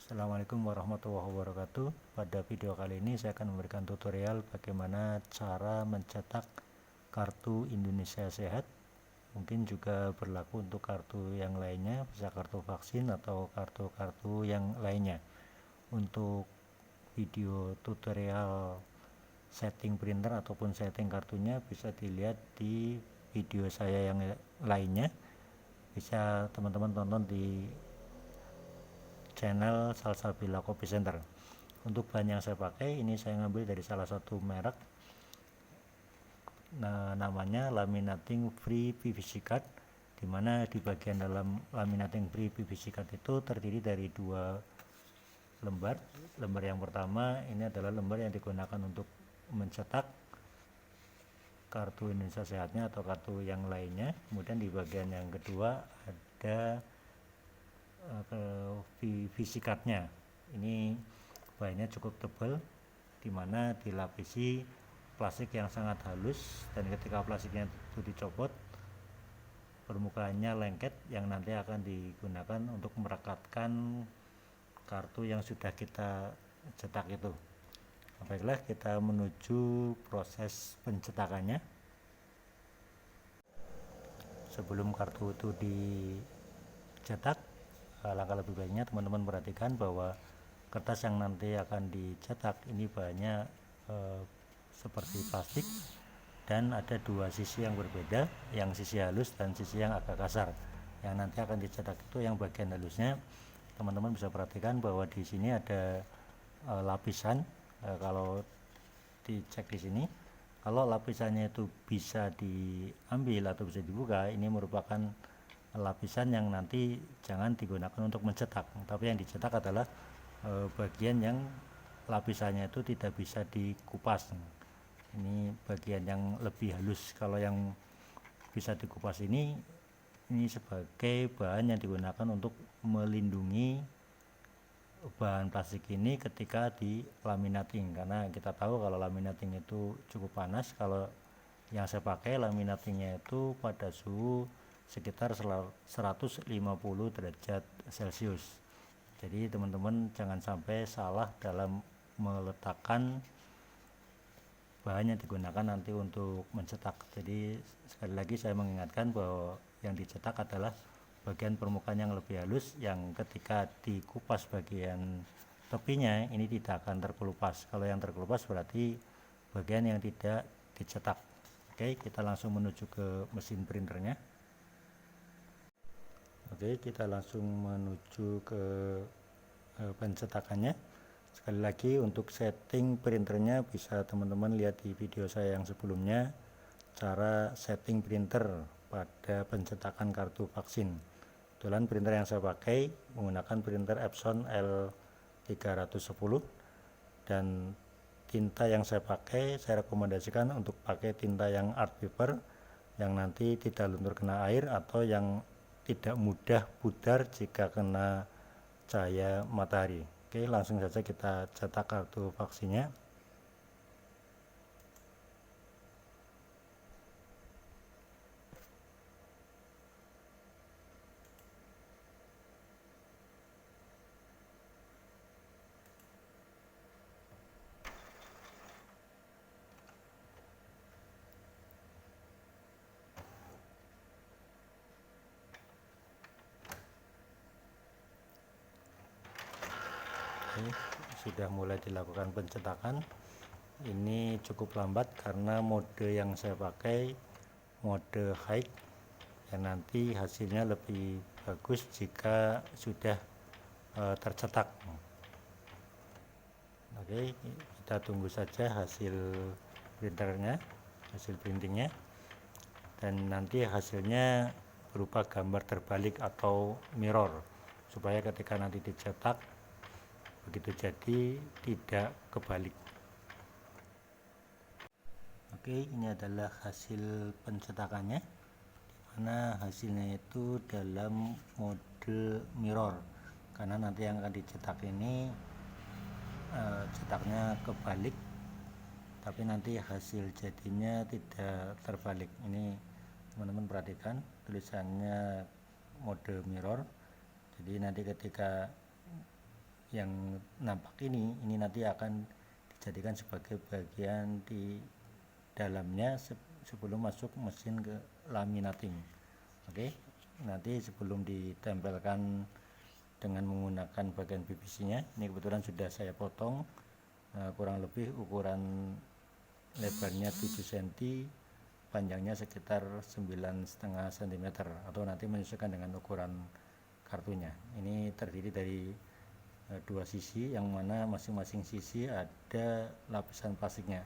Assalamualaikum warahmatullahi wabarakatuh. Pada video kali ini saya akan memberikan tutorial bagaimana cara mencetak kartu Indonesia Sehat. Mungkin juga berlaku untuk kartu yang lainnya, bisa kartu vaksin atau kartu-kartu yang lainnya. Untuk video tutorial setting printer ataupun setting kartunya bisa dilihat di video saya yang lainnya. Bisa teman-teman tonton di channel Salsabila Copy Center. Untuk bahan yang saya pakai ini saya ngambil dari salah satu merek, namanya laminating free PVC card, dimana di bagian dalam laminating free PVC card itu terdiri dari dua lembar. Lembar yang pertama ini adalah lembar yang digunakan untuk mencetak kartu Indonesia Sehatnya atau kartu yang lainnya. Kemudian di bagian yang kedua ada PVC cardnya. Ini bahannya cukup tebal, dimana dilapisi plastik yang sangat halus, dan ketika plastiknya itu dicopot permukaannya lengket yang nanti akan digunakan untuk merekatkan kartu yang sudah kita cetak itu. Baiklah, kita menuju proses pencetakannya. Sebelum kartu itu dicetak, langkah lebih baiknya teman-teman perhatikan bahwa kertas yang nanti akan dicetak ini bahannya seperti plastik, dan ada dua sisi yang berbeda, yang sisi halus dan sisi yang agak kasar. Yang nanti akan dicetak itu yang bagian halusnya. Teman-teman bisa perhatikan bahwa di sini ada lapisan. Kalau dicek di sini, kalau lapisannya itu bisa diambil atau bisa dibuka, ini merupakan lapisan yang nanti jangan digunakan untuk mencetak, tapi yang dicetak adalah bagian yang lapisannya itu tidak bisa dikupas. Ini bagian yang lebih halus. Kalau yang bisa dikupas ini sebagai bahan yang digunakan untuk melindungi bahan plastik ini ketika di laminating, karena kita tahu kalau laminating itu cukup panas. Kalau yang saya pakai laminatingnya itu pada suhu sekitar 150 derajat Celcius. Jadi teman-teman jangan sampai salah dalam meletakkan bahan yang digunakan nanti untuk mencetak. Jadi sekali lagi saya mengingatkan bahwa yang dicetak adalah bagian permukaan yang lebih halus, yang ketika dikupas bagian tepinya ini tidak akan terkelupas. Kalau yang terkelupas berarti bagian yang tidak dicetak. Oke, kita langsung menuju ke mesin printernya. Oke, kita langsung menuju ke pencetakannya. Sekali lagi, untuk setting printernya bisa teman-teman lihat di video saya yang sebelumnya, cara setting printer pada pencetakan kartu vaksin. Kebetulan printer yang saya pakai menggunakan printer Epson L310, dan tinta yang saya pakai saya rekomendasikan untuk pakai tinta yang art paper, yang nanti tidak luntur kena air atau yang tidak mudah pudar jika kena cahaya matahari. Oke, langsung saja kita cetak kartu vaksinnya. Oke, sudah mulai dilakukan pencetakan. Ini cukup lambat karena mode yang saya pakai mode high, dan nanti hasilnya lebih bagus jika sudah tercetak. Oke, kita tunggu saja hasil printernya, hasil printingnya, dan nanti hasilnya berupa gambar terbalik atau mirror, supaya ketika nanti dicetak begitu jadi tidak kebalik. Oke, ini adalah hasil pencetakannya, dimana hasilnya itu dalam mode mirror, karena nanti yang akan dicetak ini cetaknya kebalik, tapi nanti hasil jadinya tidak terbalik. Ini teman-teman perhatikan tulisannya mode mirror. Jadi nanti ketika yang nampak ini nanti akan dijadikan sebagai bagian di dalamnya sebelum masuk mesin ke laminating. Oke, nanti sebelum ditempelkan dengan menggunakan bagian PVC nya, ini kebetulan sudah saya potong kurang lebih ukuran lebarnya 7 cm, panjangnya sekitar 9,5 cm, atau nanti menyesuaikan dengan ukuran kartunya. Ini terdiri dari dua sisi, yang mana masing-masing sisi ada lapisan plastiknya.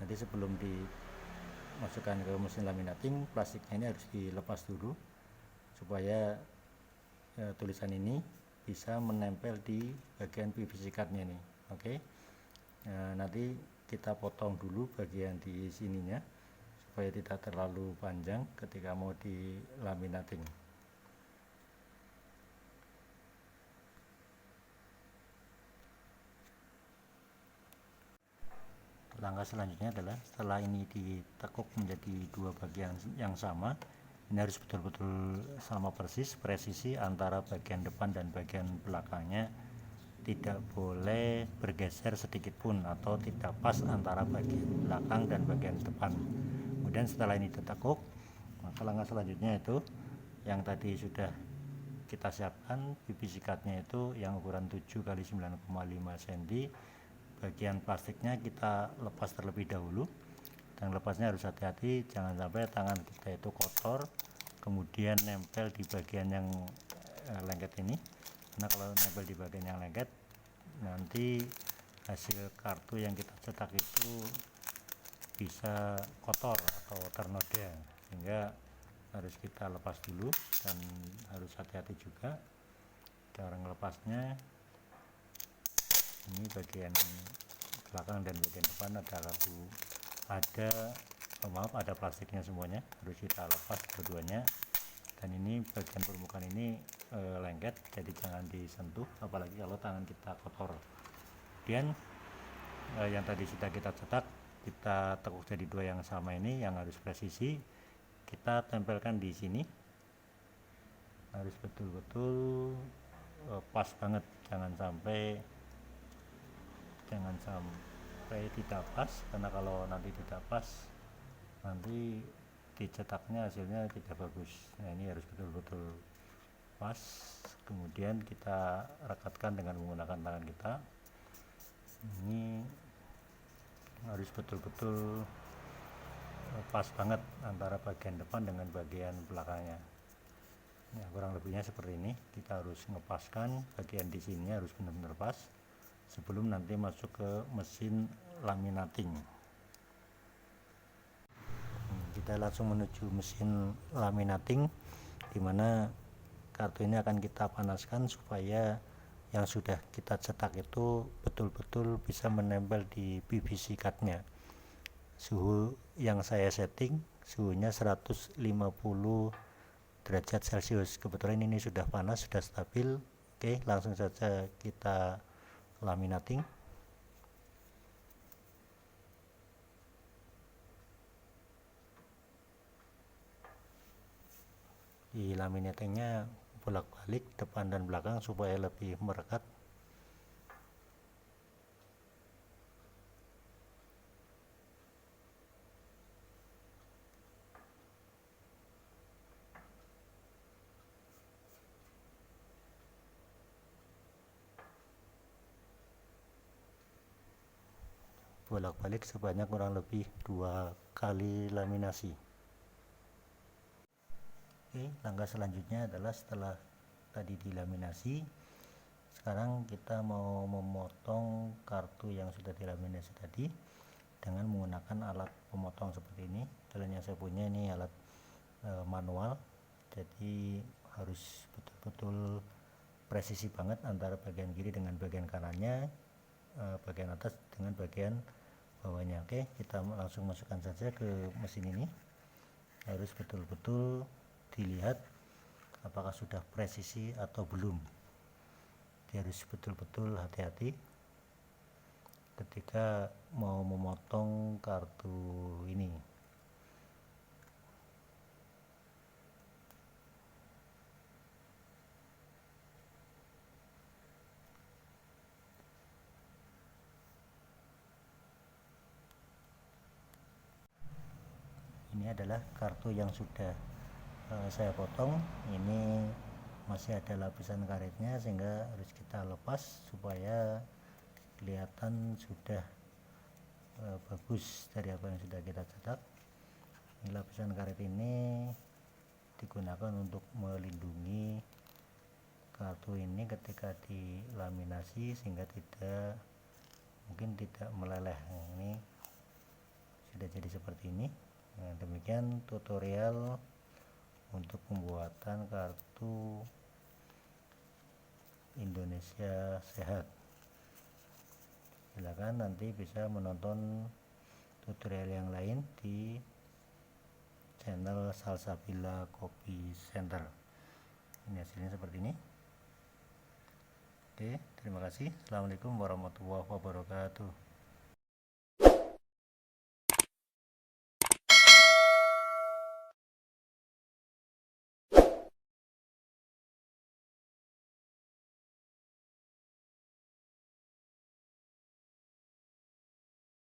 Nanti sebelum dimasukkan ke mesin laminating, plastiknya ini harus dilepas dulu supaya tulisan ini bisa menempel di bagian PVC cardnya ini. Oke, nanti kita potong dulu bagian di sininya supaya tidak terlalu panjang ketika mau di laminating. Langkah selanjutnya adalah setelah ini ditekuk menjadi dua bagian yang sama, ini harus betul-betul sama persis, presisi antara bagian depan dan bagian belakangnya tidak boleh bergeser sedikit pun atau tidak pas antara bagian belakang dan bagian depan. Kemudian setelah ini ditekuk, maka langkah selanjutnya itu yang tadi sudah kita siapkan PVC cardnya itu yang ukuran 7 x 9,5 cm. Bagian plastiknya kita lepas terlebih dahulu, dan lepasnya harus hati-hati, jangan sampai tangan kita itu kotor kemudian nempel di bagian yang lengket ini, karena kalau nempel di bagian yang lengket nanti hasil kartu yang kita cetak itu bisa kotor atau ternoda, sehingga harus kita lepas dulu dan harus hati-hati juga cara melepasnya. Ini bagian belakang dan bagian depan ada plastiknya semuanya, harus kita lepas keduanya. Dan ini bagian permukaan ini lengket, jadi jangan disentuh apalagi kalau tangan kita kotor. Kemudian yang tadi sudah kita cetak, kita tekuk jadi dua yang sama ini yang harus presisi, kita tempelkan di sini, harus betul-betul pas banget, jangan sampai tidak pas, karena kalau nanti tidak pas nanti dicetaknya hasilnya tidak bagus. Nah, ini harus betul-betul pas. Kemudian kita rekatkan dengan menggunakan tangan kita. Ini harus betul-betul pas banget antara bagian depan dengan bagian belakangnya. Ya, kurang lebihnya seperti ini. Kita harus ngepaskan bagian di sini, harus benar-benar pas sebelum nanti masuk ke mesin laminating. Kita langsung menuju mesin laminating, dimana kartu ini akan kita panaskan supaya yang sudah kita cetak itu betul-betul bisa menempel di PVC cardnya. Suhu yang saya setting suhunya 150 derajat Celcius. Kebetulan ini sudah panas, sudah stabil. Oke, langsung saja kita laminating. Di laminatingnya bolak-balik depan dan belakang supaya lebih merekat. Bolak-balik sebanyak kurang lebih 2 kali laminasi. Oke, langkah selanjutnya adalah setelah tadi dilaminasi, sekarang kita mau memotong kartu yang sudah dilaminasi tadi dengan menggunakan alat pemotong seperti ini. Kebetulan yang saya punya ini alat manual, jadi harus betul-betul presisi banget antara bagian kiri dengan bagian kanannya, bagian atas dengan bagian bawahnya. Oke, kita langsung masukkan saja ke mesin ini. Harus betul-betul dilihat apakah sudah presisi atau belum. Dia harus betul-betul hati-hati ketika mau memotong kartu ini. ini adalah kartu yang sudah saya potong. Ini masih ada lapisan karetnya sehingga harus kita lepas supaya kelihatan sudah bagus dari apa yang sudah kita cetak. Ini lapisan karet ini digunakan untuk melindungi kartu ini ketika dilaminasi sehingga mungkin tidak meleleh. Ini sudah jadi seperti ini. Nah, demikian tutorial untuk pembuatan kartu Indonesia Sehat. Silakan nanti bisa menonton tutorial yang lain di channel Salsabila Copy Center. Ini hasilnya seperti ini. Oke, terima kasih. Assalamualaikum warahmatullahi wabarakatuh.